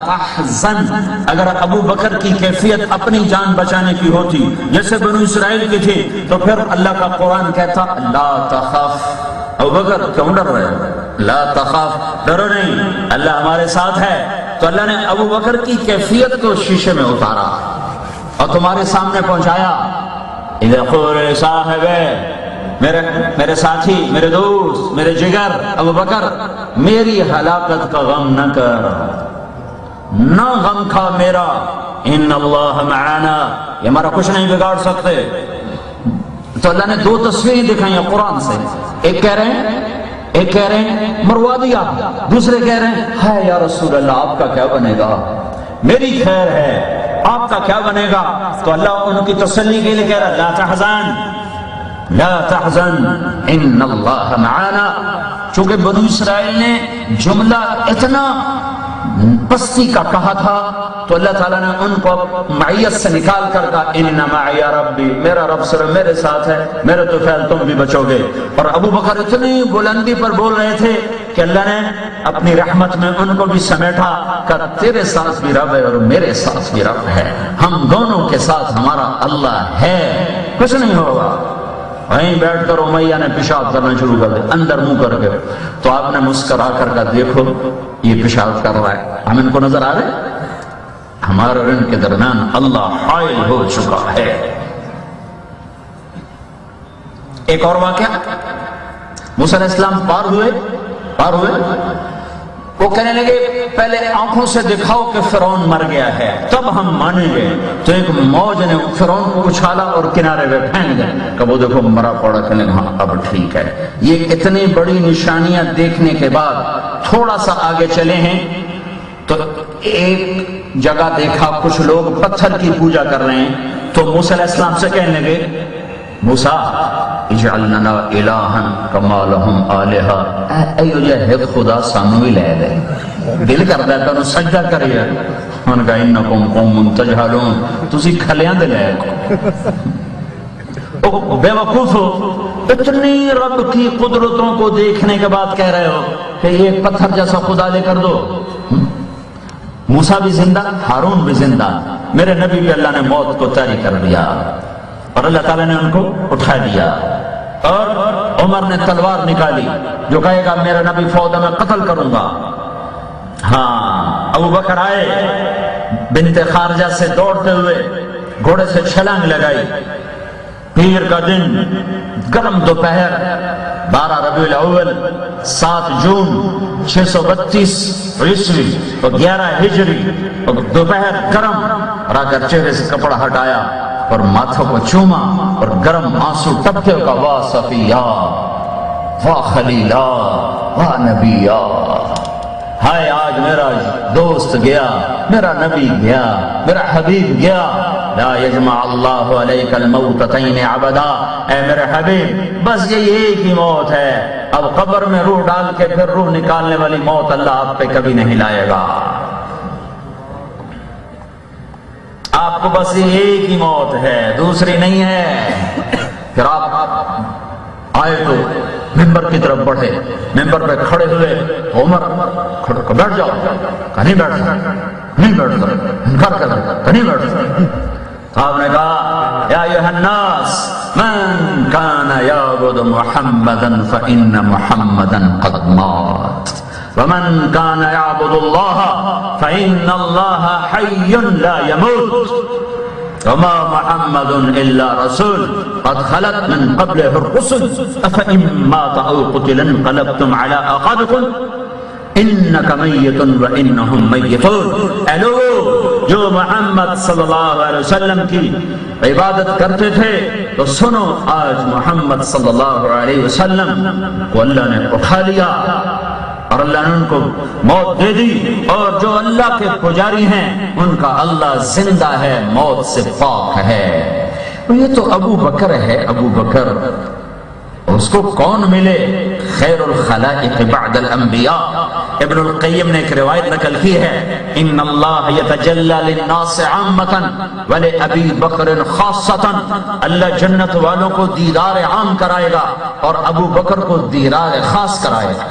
تحزن، اگر ابو بکر کی کیفیت اپنی جان بچانے کی ہوتی جیسے بنو اسرائیل کی تھی تو پھر اللہ کا قرآن کہتا لا تخاف، ابو بکر کیوں ڈر رہے ہو؟ لا تخاف، ڈرو نہیں، اللہ ہمارے ساتھ ہے۔ تو اللہ نے ابو بکر کی کیفیت کو شیشے میں اتارا اور تمہارے سامنے پہنچایا۔ اذا قول صاحب، میرے ساتھی، میرے دوست، میرے جگر ابو بکر، میری ہلاکت کا غم نہ کر، نہ غم کھا میرا، ان اللہ معانا، یہ ہمارا کچھ نہیں بگاڑ سکتے۔ تو اللہ نے دو تصویریں دکھائی ہیں قرآن سے، ایک کہہ رہے ہیں مروا دیا، دوسرے کہہ رہے ہیں ہائے یا رسول اللہ آپ کا کیا بنے گا، میری خیر ہے آپ کا کیا بنے گا۔ تو اللہ ان کی تسلی کے لیے کہہ رہا لا تحزن لا تحزن ان اللہ معانا۔ چونکہ بنو اسرائیل نے جملہ اتنا پستی کا کہا تھا تو اللہ تعالیٰ نے ان کو معیت سے نکال کر کہا ان معی ربی، میرا رب صرف میرے ساتھ ہے، میرے تو خیال تم بھی بچو گے۔ اور ابو بکر اتنی بلندی پر بول رہے تھے کہ اللہ نے اپنی رحمت میں ان کو بھی سمیٹا، کہا تیرے ساتھ بھی رب ہے اور میرے ساتھ بھی رب ہے، ہم دونوں کے ساتھ ہمارا اللہ ہے، کچھ نہیں ہوگا۔ وہیں بیٹھ کر امیہ نے پیشاب کرنا شروع کر دیا اندر منہ کر کے، تو آپ نے مسکرا کر کہا دیکھو یہ پیشاب کر رہا ہے، ہم ان کو نظر آ رہے، ہمارے اور ان کے درمیان اللہ حائل ہو چکا ہے۔ ایک اور واقعہ، موسیٰ علیہ السلام پار ہوئے، وہ کہنے لگے پہلے آنکھوں سے دکھاؤ کہ فرعون مر گیا ہے تب ہم مانیں گے۔ تو ایک موج نے فرعون کو اچھالا اور کنارے پہ پھینک دیا کہ وہ دیکھو مرا پڑا، کہنے ہاں اب ٹھیک ہے۔ یہ اتنی بڑی نشانیاں دیکھنے کے بعد تھوڑا سا آگے چلے ہیں تو ایک جگہ دیکھا کچھ لوگ پتھر کی پوجا کر رہے ہیں، تو موسیٰ علیہ السلام سے کہنے لگے موسیٰ اجعل لنا الہا کما لہم آلہہ، اے جہد خدا سانو ہی لے دے، دل کردا ہے کہ سجدہ کریے۔ انہوں نے کہا انکم قوم تجہلون، تسی کھلیاں دے لے بے وقوف ہو، اتنی رب کی قدرتوں کو دیکھنے کے بعد کہہ رہے ہو کہ یہ پتھر جیسا خدا لے کر دو۔ موسیٰ بھی زندہ، ہارون بھی زندہ، میرے نبی بھی اللہ نے موت کو طاری کر دیا اور اللہ تعالیٰ نے ان کو اٹھا دیا۔ اور عمر نے تلوار نکالی، جو کہے گا میرا نبی فوت میں قتل کروں گا۔ ہاں ابو بکر آئے بنت خارجہ سے دوڑتے ہوئے، گھوڑے سے چھلانگ لگائی۔ پیر کا دن، گرم دوپہر، 12 ربیع الاول، 7 جون 632 عیسوی اور 11 ہجری، اور دوپہر گرم، اور آ کر چہرے سے کپڑا ہٹایا اور ماتھوں کو چوما اور گرم آنسو ٹپکے کا واہ صفیہ واہ خلیلہ واہ نبیہ، ہائے آج میرا دوست گیا، میرا نبی گیا، میرا حبیب گیا۔ لا یجمع اللہ علیک الموتتین عبدا، اے میرے حبیب بس یہی ایک ہی موت ہے، اب قبر میں روح ڈال کے پھر روح نکالنے والی موت اللہ آپ پہ کبھی نہیں لائے گا، آپ کو بس ایک ہی موت ہے، دوسری نہیں ہے۔ پھر آپ آئے تو ممبر کی طرف بڑھے، ممبر پہ کھڑے ہوئے، عمر کھڑے کو بیٹھ جاؤ، کہ نہیں بیٹھ سکتا، نہیں بیٹھ سکتا، انکار کر رہا کہ نہیں بیٹھ سکتا۔ آپ نے کہا یا ایھا الناس من کان یعبد محمدا فإن محمدا قد مات ومن كان يعبد الله فإن الله حي لا يموت وما محمد إلا رسول قد خلت من قبله الرسل أفإن مات أو قتل انقلبتم على أعقابكم إنك ميت وإنهم ميتون۔ اے لوگو جو محمد صلی اللہ علیہ وسلم کی عبادت کرتے تھے تو سنو، آج محمد صلی اللہ علیہ وسلم کو اللہ نے اٹھا لیا اور اللہ نے ان کو موت دے دی، اور جو اللہ کے پجاری ہیں ان کا اللہ زندہ ہے، موت سے پاک ہے۔ یہ تو ابو بکر ہے، ابو بکر، اس کو کون ملے؟ خیر الخلائق بعد الانبیاء۔ ابن القیم نے ایک روایت نقل کی ہے ان اللہ یتجلی للناس عامتا ولابی بکر خاصتا، اللہ جنت والوں کو دیدار عام کرائے گا اور ابو بکر کو دیدار خاص کرائے گا۔